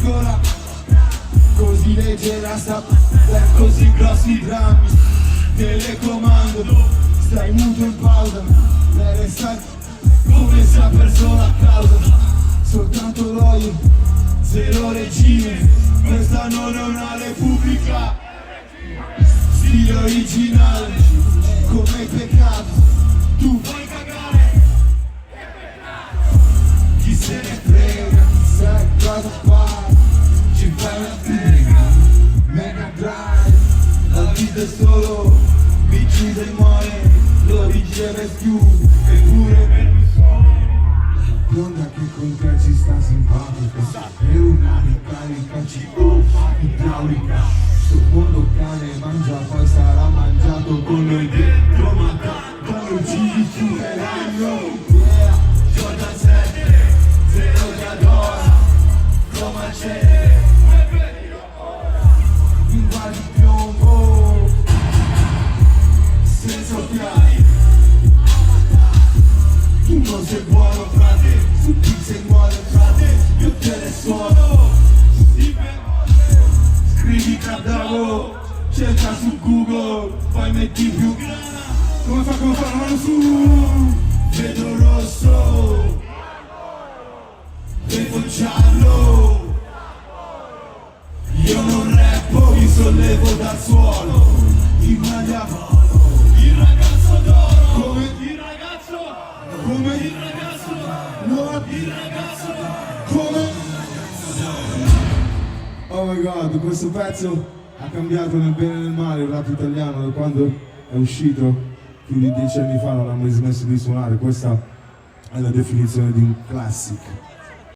piccola, così leggera sta per così grossi drammi. Telecomando, stai muto in pausa, lei resta come se a persona a causa. Soltanto l'odio, zero regime, questa non è una repubblica. Stile originale, come il peccato, tu fai cagare. Chi se ne frega, sai cosa fare, ci fai una figa, Mega Drive. La vita è solo, vicino e muore, l'origine è più, eppure per un solo. Bionda che con te ci sta simpatica, è una ricarica, idraulica. Sul mondo cane mangia, poi sarà mangiato con noi dentro, ma tanto ci chiuderanno. Yeah, Jordan 7, zero che adora, Roma c'è, lingua di piombo, senza occhiali. Tu non sei buono frate, su chi sei muore frate, io te ne suono. Scrivi cadavo, cerca su Google, poi metti più grana. Come fa, mano su? Vedo rosso, vedo giallo. Io non rappo, mi sollevo dal suolo. Il magliavolo, il ragazzo d'oro. Come? Il ragazzo, come? Il ragazzo, no, il ragazzo, come? Oh my god, questo pezzo ha cambiato nel bene e nel male il rap italiano. Da quando è uscito più di 10 anni fa non ha mai smesso di suonare. Questa è la definizione di un classic.